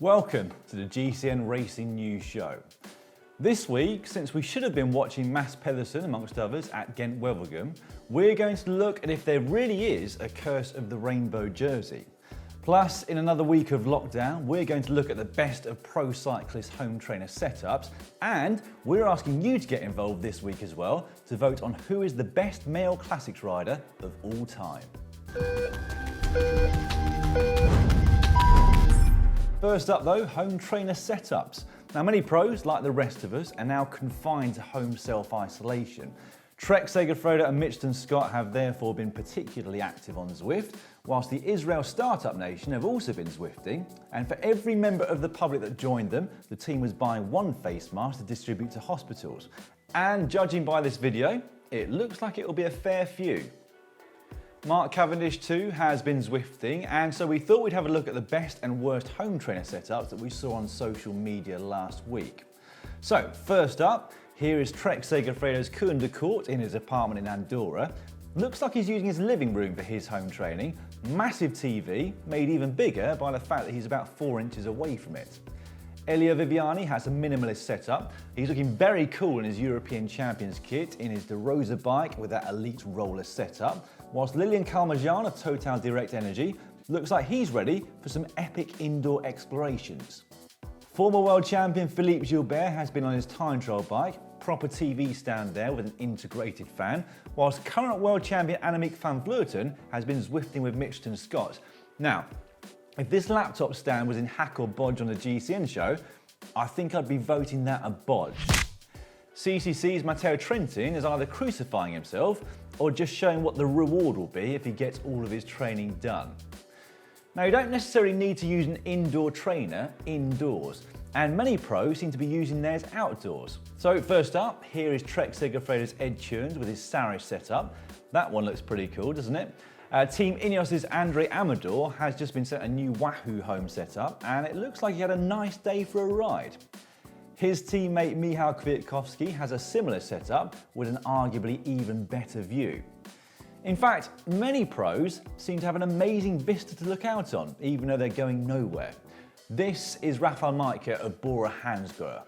Welcome to the GCN Racing News Show. This week, since we should have been watching Mads Pedersen amongst others at Ghent-Wevelgem, we're going to look at if there really is a curse of the rainbow jersey. Plus, in another week of lockdown, we're going to look at the best of pro cyclist home trainer setups, and we're asking you to get involved this week as well to vote on who is the best male classics rider of all time. First up though, home trainer setups. Now many pros, like the rest of us, are now confined to home self-isolation. Trek Segafredo and Mitchelton Scott have therefore been particularly active on Zwift, whilst the Israel Startup Nation have also been Zwifting, and for every member of the public that joined them, the team was buying one face mask to distribute to hospitals. And judging by this video, it looks like it will be a fair few. Mark Cavendish too has been Zwifting, and so we thought we'd have a look at the best and worst home trainer setups that we saw on social media last week. So first up, here is Trek Segafredo's Koen de Court in his apartment in Andorra. Looks like he's using his living room for his home training. Massive TV, made even bigger by the fact that he's about 4 inches away from it. Elio Viviani has a minimalist setup. He's looking very cool in his European Champions kit in his De Rosa bike with that elite roller setup, whilst Lilian Calmajan of Total Direct Energy looks like he's ready for some epic indoor explorations. Former world champion Philippe Gilbert has been on his time trial bike, proper TV stand there with an integrated fan, whilst current world champion Annemiek van Vleuten has been Zwifting with Mitchelton Scott. Now, if this laptop stand was in hack or bodge on the GCN show, I think I'd be voting that a bodge. CCC's Matteo Trentin is either crucifying himself or just showing what the reward will be if he gets all of his training done. Now, you don't necessarily need to use an indoor trainer indoors, and many pros seem to be using theirs outdoors. So first up, here is Trek Segafredo's Ed Tunes with his Sarish setup. That one looks pretty cool, doesn't it? Team Ineos's Andre Amador has just been sent a new Wahoo home setup, and it looks like he had a nice day for a ride. His teammate Michał Kwiatkowski has a similar setup with an arguably even better view. In fact, many pros seem to have an amazing vista to look out on, even though they're going nowhere. This is Rafael Majka of Bora Hansgrohe.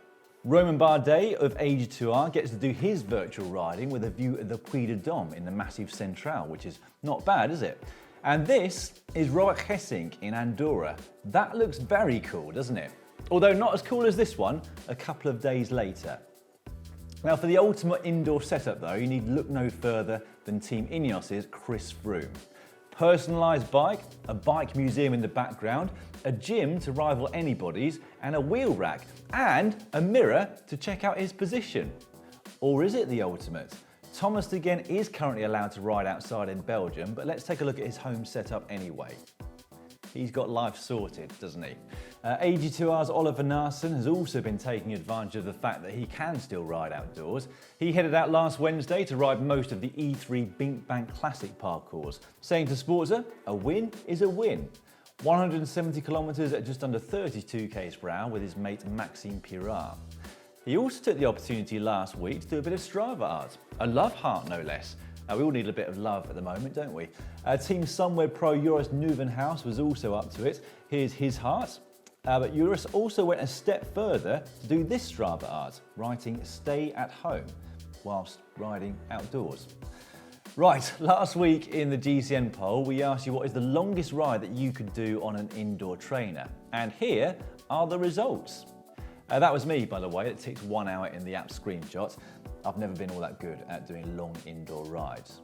Romain Bardet of AG2R gets to do his virtual riding with a view of the Puy de Dôme in the Massif Central, which is not bad, is it? And this is Robert Gesink in Andorra. That looks very cool, doesn't it? Although not as cool as this one a couple of days later. Now for the ultimate indoor setup though, you need look no further than Team Ineos's Chris Froome. Personalised bike, a bike museum in the background, a gym to rival anybody's, and a wheel rack, and a mirror to check out his position. Or is it the ultimate? Thomas de Gendt is currently allowed to ride outside in Belgium, but let's take a look at his home setup anyway. He's got life sorted, doesn't he? AG2R's Oliver Naesen has also been taking advantage of the fact that he can still ride outdoors. He headed out last Wednesday to ride most of the E3 Bink Bank Classic parcours, saying to Sportza, a win is a win. 170 kilometres at just under 32 km per hour with his mate Maxime Pirard. He also took the opportunity last week to do a bit of Strava art, a love heart no less. We all need a bit of love at the moment, don't we? Team Sunweb Pro Joris Nieuwenhuis was also up to it. Here's his heart. But Joris also went a step further to do this Strava art, writing "Stay at home" whilst riding outdoors. Right, last week in the GCN poll, we asked you what is the longest ride that you could do on an indoor trainer. And here are the results. That was me, by the way. It ticked 1 hour in the app screenshot. I've never been all that good at doing long indoor rides.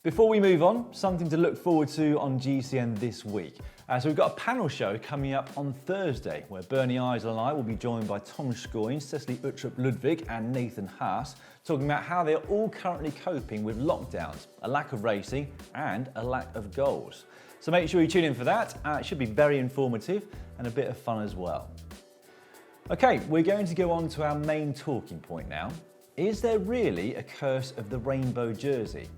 Before we move on, something to look forward to on GCN this week. So we've got a panel show coming up on Thursday, where Bernie Eisel and I will be joined by Tom Schoynes, Cecily Uttrup-Ludwig and Nathan Haas, talking about how they're all currently coping with lockdowns, a lack of racing and a lack of goals. So make sure you tune in for that. It should be very informative and a bit of fun as well. Okay, we're going to go on to our main talking point now. Is there really a curse of the rainbow jersey?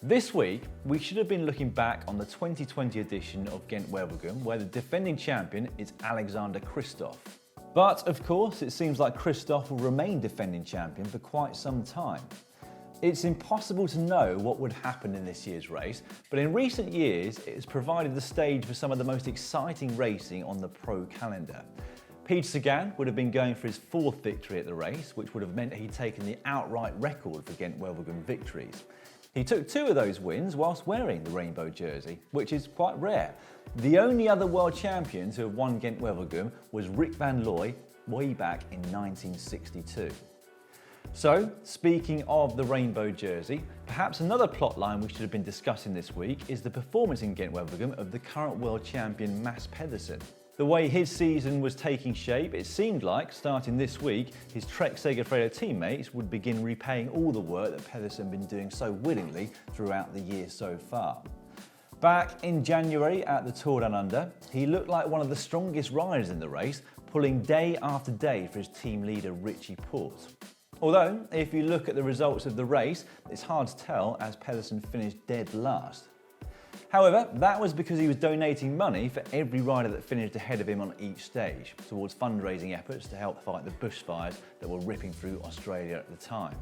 This week, we should have been looking back on the 2020 edition of Ghent-Wevelgem, where the defending champion is Alexander Kristoff. But of course, it seems like Kristoff will remain defending champion for quite some time. It's impossible to know what would happen in this year's race, but in recent years it has provided the stage for some of the most exciting racing on the pro calendar. Peter Sagan would have been going for his 4th victory at the race, which would have meant he'd taken the outright record for Ghent-Wevelgem victories. He took 2 of those wins whilst wearing the rainbow jersey, which is quite rare. The only other world champion to have won Ghent-Wevelgem was Rick van Looy way back in 1962. So, speaking of the rainbow jersey, perhaps another plotline we should have been discussing this week is the performance in Ghent-Wevelgem of the current world champion Mads Pedersen. The way his season was taking shape, it seemed like, starting this week, his Trek Segafredo teammates would begin repaying all the work that Pedersen had been doing so willingly throughout the year so far. Back in January at the Tour Down Under, he looked like one of the strongest riders in the race, pulling day after day for his team leader Richie Porte. Although, if you look at the results of the race, it's hard to tell as Pedersen finished dead last. However, that was because he was donating money for every rider that finished ahead of him on each stage, towards fundraising efforts to help fight the bushfires that were ripping through Australia at the time.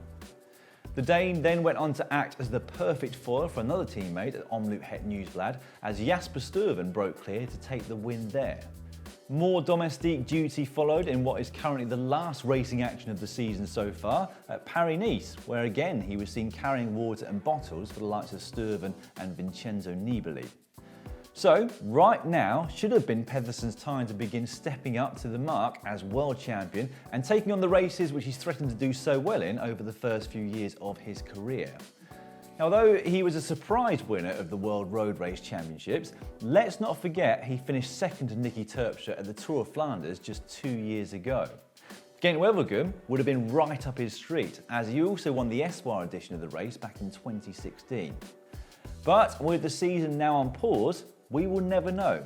The Dane then went on to act as the perfect foil for another teammate at Omloop Het Nieuwsblad as Jasper Stuyven broke clear to take the win there. More domestique duty followed in what is currently the last racing action of the season so far at Paris-Nice, where again he was seen carrying water and bottles for the likes of Stuyven and Vincenzo Nibali. So, right now should have been Pedersen's time to begin stepping up to the mark as world champion and taking on the races which he's threatened to do so well in over the first few years of his career. Although he was a surprise winner of the World Road Race Championships, let's not forget he finished 2nd to Nicky Terpstra at the Tour of Flanders just 2 years ago. Ghent-Wevelgem would have been right up his street, as he also won the Espoir edition of the race back in 2016. But with the season now on pause, we will never know.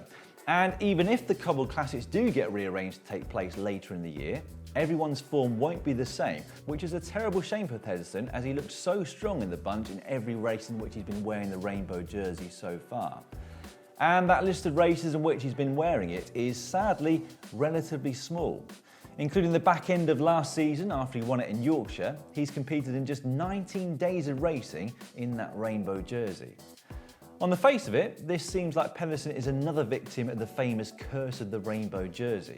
And even if the Cobbled Classics do get rearranged to take place later in the year, everyone's form won't be the same, which is a terrible shame for Pedersen as he looked so strong in the bunch in every race in which he's been wearing the rainbow jersey so far. And that list of races in which he's been wearing it is sadly relatively small. Including the back end of last season after he won it in Yorkshire, he's competed in just 19 days of racing in that rainbow jersey. On the face of it, this seems like Pedersen is another victim of the famous curse of the rainbow jersey.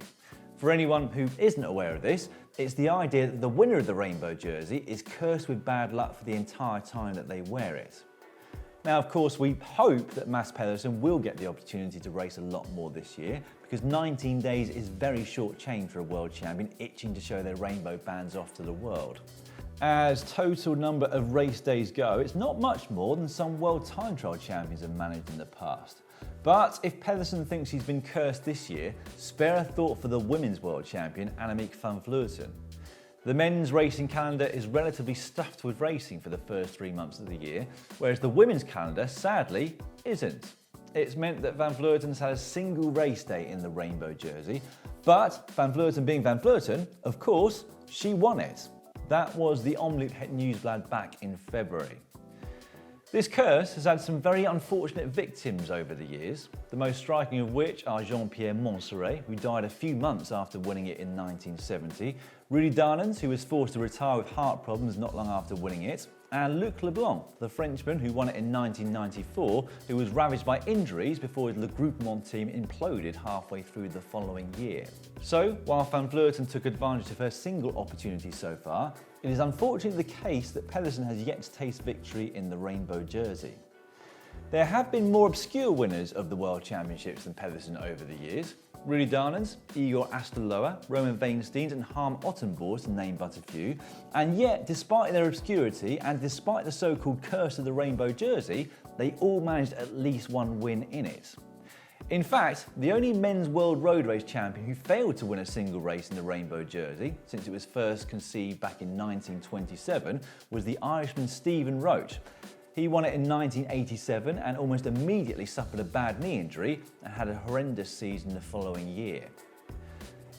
For anyone who isn't aware of this, it's the idea that the winner of the rainbow jersey is cursed with bad luck for the entire time that they wear it. Now, of course, we hope that Mads Pedersen will get the opportunity to race a lot more this year, because 19 days is very short change for a world champion itching to show their rainbow bands off to the world. As total number of race days go, it's not much more than some world time trial champions have managed in the past. But if Pedersen thinks he's been cursed this year, spare a thought for the women's world champion Annemiek van Vleuten. The men's racing calendar is relatively stuffed with racing for the first 3 months of the year, whereas the women's calendar, sadly, isn't. It's meant that Van Vleuten's had a single race day in the rainbow jersey, but Van Vleuten being Van Vleuten, of course, she won it. That was the Omloop Het Nieuwsblad back in February. This curse has had some very unfortunate victims over the years, the most striking of which are Jean-Pierre Montserrat, who died a few months after winning it in 1970, Rudy Darnans, who was forced to retire with heart problems not long after winning it, and Luc Leblanc, the Frenchman who won it in 1994, who was ravaged by injuries before his Le Groupement team imploded halfway through the following year. So, while Van Vleuten took advantage of her single opportunity so far, it is unfortunately the case that Pedersen has yet to taste victory in the rainbow jersey. There have been more obscure winners of the World Championships than Pedersen over the years. Rudy Darnans, Igor Astoloa, Roman Weinstein and Harm Ottenborst, to name but a few, and yet despite their obscurity and despite the so-called curse of the rainbow jersey, they all managed at least one win in it. In fact, the only men's world road race champion who failed to win a single race in the rainbow jersey, since it was first conceived back in 1927, was the Irishman Stephen Roche. He won it in 1987 and almost immediately suffered a bad knee injury and had a horrendous season the following year.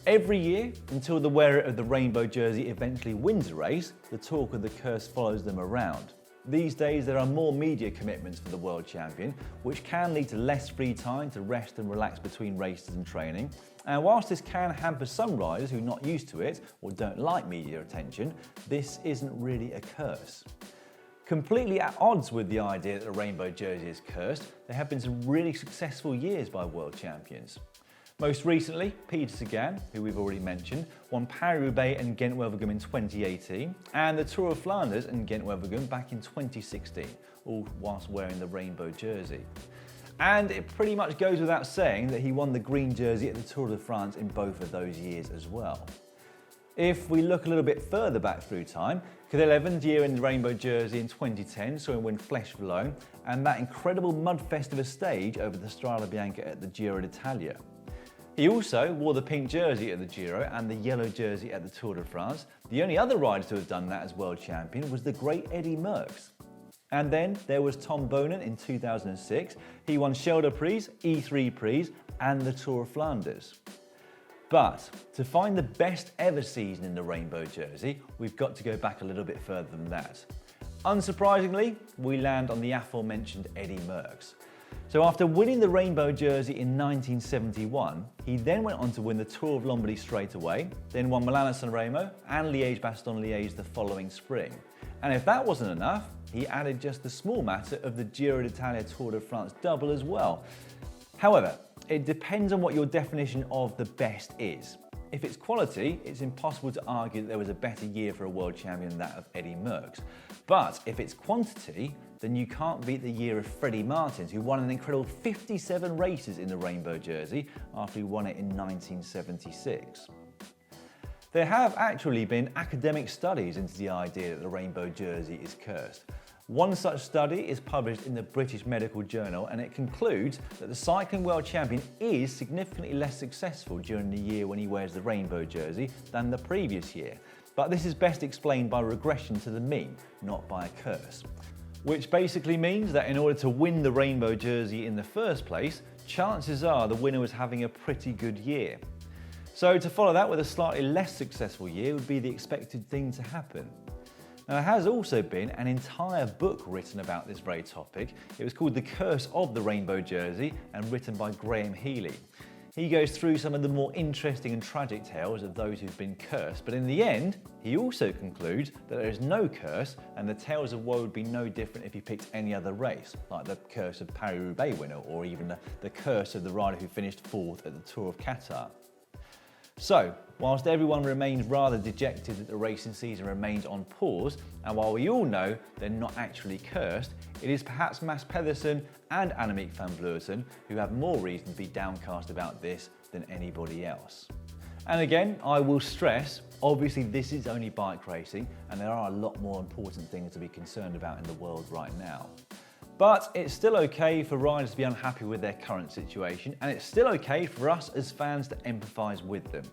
Every year, until the wearer of the rainbow jersey eventually wins a race, the talk of the curse follows them around. These days there are more media commitments for the world champion, which can lead to less free time to rest and relax between races and training. And whilst this can hamper some riders who are not used to it or don't like media attention, this isn't really a curse. Completely at odds with the idea that the rainbow jersey is cursed, there have been some really successful years by world champions. Most recently, Peter Sagan, who we've already mentioned, won Paris-Roubaix and Ghent-Wevelgem in 2018, and the Tour of Flanders and Ghent-Wevelgem back in 2016, all whilst wearing the rainbow jersey. And it pretty much goes without saying that he won the green jersey at the Tour de France in both of those years as well. If we look a little bit further back through time, Cadel Evans' year in the rainbow jersey in 2010 saw him win Flèche-Wallonne and that incredible mudfest of a stage over the Strada Bianca at the Giro d'Italia. He also wore the pink jersey at the Giro and the yellow jersey at the Tour de France. The only other rider to have done that as world champion was the great Eddy Merckx. And then there was Tom Bonen in 2006. He won Schelders Prix, E3 Prix and the Tour of Flanders. But to find the best ever season in the rainbow jersey, we've got to go back a little bit further than that. Unsurprisingly, we land on the aforementioned Eddy Merckx. So after winning the rainbow jersey in 1971, he then went on to win the Tour of Lombardy straight away, then won Milano-San Remo and Liège-Bastogne-Liège the following spring. And if that wasn't enough, he added just the small matter of the Giro d'Italia Tour de France double as well. However, it depends on what your definition of the best is. If it's quality, it's impossible to argue that there was a better year for a world champion than that of Eddy Merckx. But if it's quantity, then you can't beat the year of Freddie Martins, who won an incredible 57 races in the rainbow jersey after he won it in 1976. There have actually been academic studies into the idea that the rainbow jersey is cursed. One such study is published in the British Medical Journal, and it concludes that the cycling world champion is significantly less successful during the year when he wears the rainbow jersey than the previous year. But this is best explained by regression to the mean, not by a curse. Which basically means that in order to win the rainbow jersey in the first place, chances are the winner was having a pretty good year. So to follow that with a slightly less successful year would be the expected thing to happen. Now, there has also been an entire book written about this very topic. It was called The Curse of the Rainbow Jersey and written by Graham Healy. He goes through some of the more interesting and tragic tales of those who've been cursed, but in the end, he also concludes that there is no curse and the tales of woe would be no different if you picked any other race, like the curse of Paris-Roubaix winner or even the curse of the rider who finished fourth at the Tour of Qatar. So, whilst everyone remains rather dejected that the racing season remains on pause, and while we all know they're not actually cursed, it is perhaps Mads Pedersen and Annemiek van Vleuten who have more reason to be downcast about this than anybody else. And again, I will stress, obviously this is only bike racing and there are a lot more important things to be concerned about in the world right now. But it's still okay for riders to be unhappy with their current situation, and it's still okay for us as fans to empathise with them.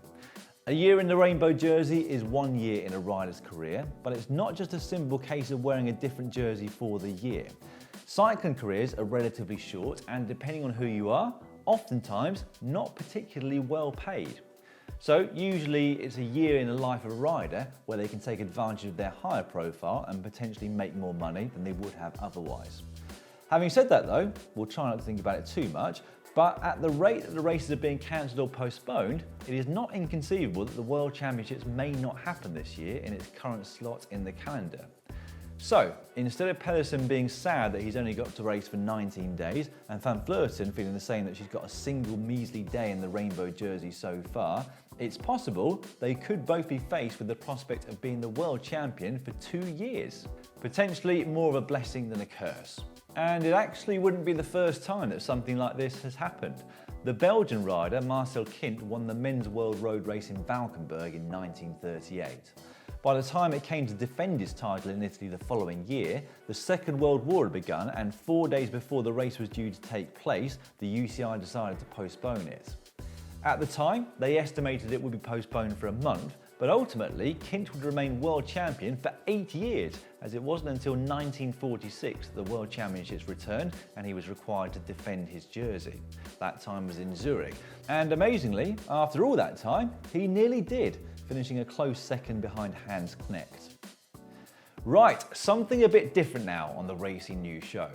A year in the rainbow jersey is 1 year in a rider's career, but it's not just a simple case of wearing a different jersey for the year. Cycling careers are relatively short and, depending on who you are, oftentimes not particularly well paid. So usually it's a year in the life of a rider where they can take advantage of their higher profile and potentially make more money than they would have otherwise. Having said that though, we'll try not to think about it too much, but at the rate that the races are being cancelled or postponed, it is not inconceivable that the World Championships may not happen this year in its current slot in the calendar. So, instead of Pedersen being sad that he's only got to race for 19 days, and Van Vleuten feeling the same that she's got a single measly day in the rainbow jersey so far, it's possible they could both be faced with the prospect of being the world champion for 2 years. Potentially more of a blessing than a curse. And it actually wouldn't be the first time that something like this has happened. The Belgian rider Marcel Kindt won the men's world road race in Valkenburg in 1938. By the time it came to defend his title in Italy the following year, the Second World War had begun, and 4 days before the race was due to take place, the UCI decided to postpone it. At the time, they estimated it would be postponed for a month, but ultimately, Kindt would remain world champion for 8 years, as it wasn't until 1946 that the World Championships returned and he was required to defend his jersey. That time was in Zurich. And amazingly, after all that time, he nearly did, finishing a close second behind Hans Knecht. Right, something a bit different now on the Racing News Show.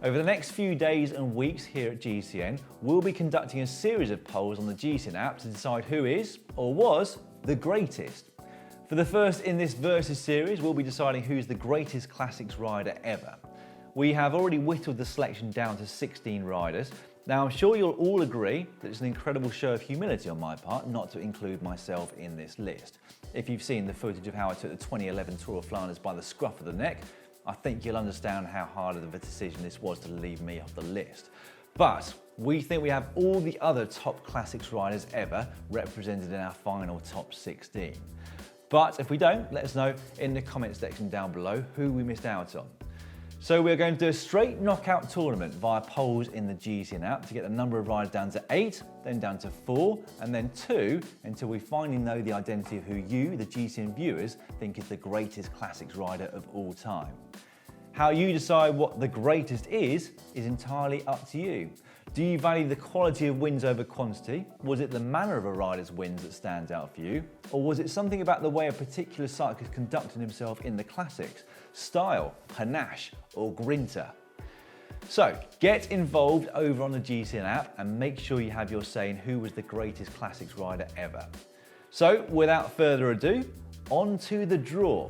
Over the next few days and weeks here at GCN, we'll be conducting a series of polls on the GCN app to decide who is, or was, the greatest. For the first in this Versus series, we'll be deciding who's the greatest classics rider ever. We have already whittled the selection down to 16 riders. Now, I'm sure you'll all agree that it's an incredible show of humility on my part not to include myself in this list. If you've seen the footage of how I took the 2011 Tour of Flanders by the scruff of the neck, I think you'll understand how hard of a decision this was to leave me off the list. But we think we have all the other top classics riders ever represented in our final top 16. But if we don't, let us know in the comment section down below who we missed out on. So we're going to do a straight knockout tournament via polls in the GCN app to get the number of riders down to 8, then down to 4, and then 2, until we finally know the identity of who you, the GCN viewers, think is the greatest classics rider of all time. How you decide what the greatest is entirely up to you. Do you value the quality of wins over quantity? Was it the manner of a rider's wins that stands out for you? Or was it something about the way a particular cyclist conducted himself in the classics? Style, panache, or grinta? So get involved over on the GCN app and make sure you have your say in who was the greatest classics rider ever. So without further ado, on to the draw.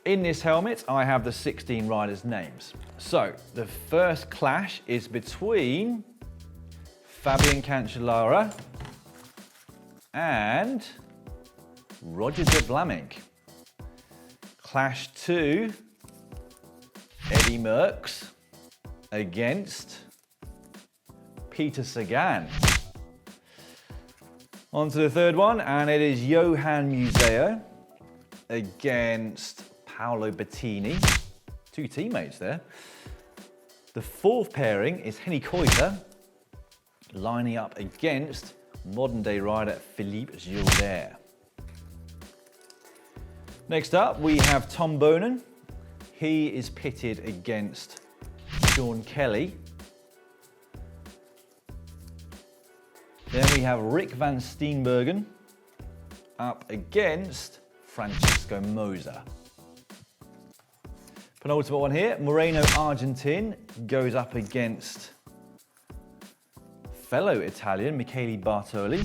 In this helmet, I have the 16 riders' names. So the first clash is between Fabian Cancellara and Roger de Vlamingh. Clash 2, Eddy Merckx against Peter Sagan. On to the third one, and it is Johan Museo against Paolo Bettini. Two teammates there. The fourth pairing is Henny Kuiper lining up against modern day rider Philippe Gilbert. Next up, we have Tom Boonen. He is pitted against Sean Kelly. Then we have Rick van Steenbergen up against Francisco Moser. Penultimate one here, Moreno Argentin goes up against fellow Italian Michele Bartoli.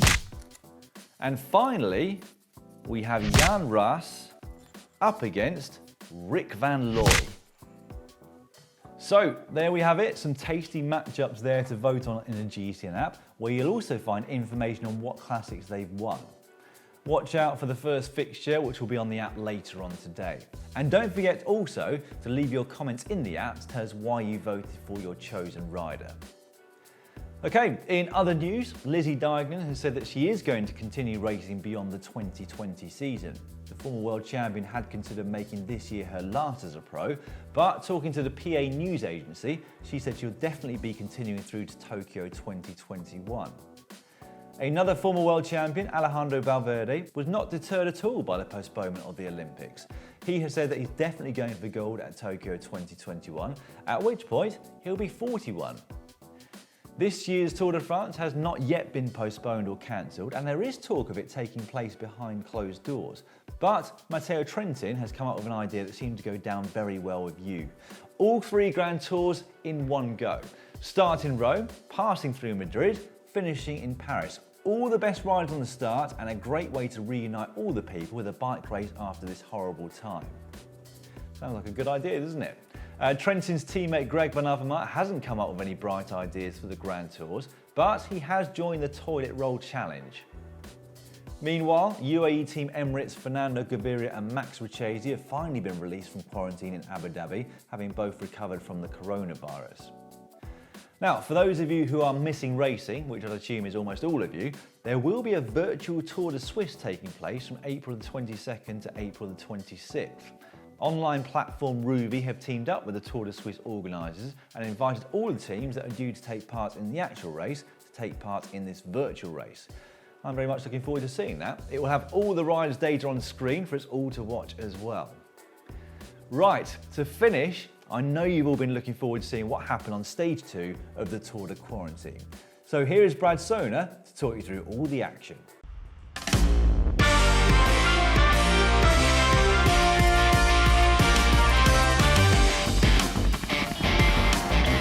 And finally, we have Jan Raas up against Rick van Looy. So there we have it, some tasty matchups there to vote on in the GCN app, where you'll also find information on what classics they've won. Watch out for the first fixture, which will be on the app later on today. And don't forget also to leave your comments in the app to tell us why you voted for your chosen rider. Okay, in other news, Lizzie Deignan has said that she is going to continue racing beyond the 2020 season. The former world champion had considered making this year her last as a pro, but talking to the PA news agency, she said she'll definitely be continuing through to Tokyo 2021. Another former world champion, Alejandro Valverde, was not deterred at all by the postponement of the Olympics. He has said that he's definitely going for gold at Tokyo 2021, at which point he'll be 41. This year's Tour de France has not yet been postponed or cancelled, and there is talk of it taking place behind closed doors. But Matteo Trentin has come up with an idea that seemed to go down very well with you. All 3 Grand Tours in one go. Start in Rome, passing through Madrid, finishing in Paris. All the best riders on the start, and a great way to reunite all the people with a bike race after this horrible time. Sounds like a good idea, doesn't it? Trentin's teammate Greg Van Avermaet hasn't come up with any bright ideas for the Grand Tours, but he has joined the Toilet Roll Challenge. Meanwhile, UAE Team Emirates' Fernando Gaviria and Max Richesi have finally been released from quarantine in Abu Dhabi, having both recovered from the coronavirus. Now, for those of you who are missing racing, which I'd assume is almost all of you, there will be a virtual Tour de Suisse taking place from April the 22nd to April the 26th. Online platform Ruvi have teamed up with the Tour de Suisse organisers and invited all the teams that are due to take part in the actual race to take part in this virtual race. I'm very much looking forward to seeing that. It will have all the riders' data on screen for us all to watch as well. Right, to finish, I know you've all been looking forward to seeing what happened on stage 2 of the Tour de Quarantine. So here is Brad Sona to talk you through all the action.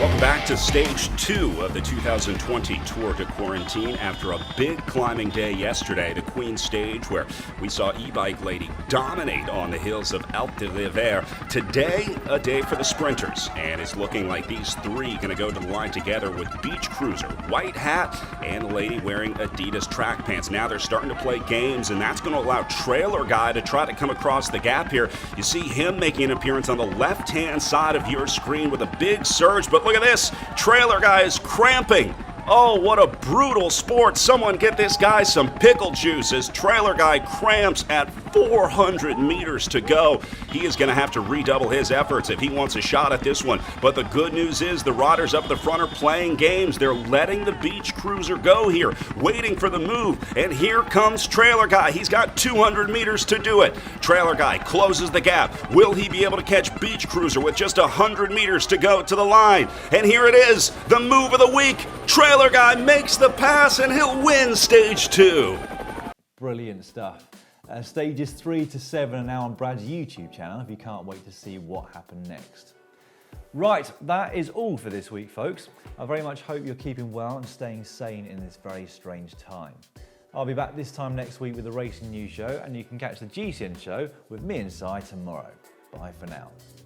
Welcome back to stage 2 of the 2020 Tour de Quarantine. After a big climbing day yesterday, the Queen stage, where we saw e-bike lady dominate on the hills of Alpe de l'Hiver. Today, a day for the sprinters, and it's looking like these three going to go to the line together with Beach Cruiser, white hat, and a lady wearing Adidas track pants. Now they're starting to play games, and that's going to allow Trailer Guy to try to come across the gap here. You see him making an appearance on the left-hand side of your screen with a big surge, but look at this. Trailer Guy is cramping. Oh, what a brutal sport. Someone get this guy some pickle juice as Trailer Guy cramps at 400 meters to go. He is going to have to redouble his efforts if he wants a shot at this one. But the good news is the riders up the front are playing games. They're letting the Beach Cruiser go here, waiting for the move. And here comes Trailer Guy. He's got 200 meters to do it. Trailer Guy closes the gap. Will he be able to catch Beach Cruiser with just 100 meters to go to the line? And here it is, the move of the week. Trailer Guy makes the pass and he'll win stage 2. Brilliant stuff. Stages 3 to 7 are now on Brad's YouTube channel if you can't wait to see what happened next. Right, that is all for this week, folks. I very much hope you're keeping well and staying sane in this very strange time. I'll be back this time next week with the Racing News Show, and you can catch the GCN show with me and Si tomorrow. Bye for now.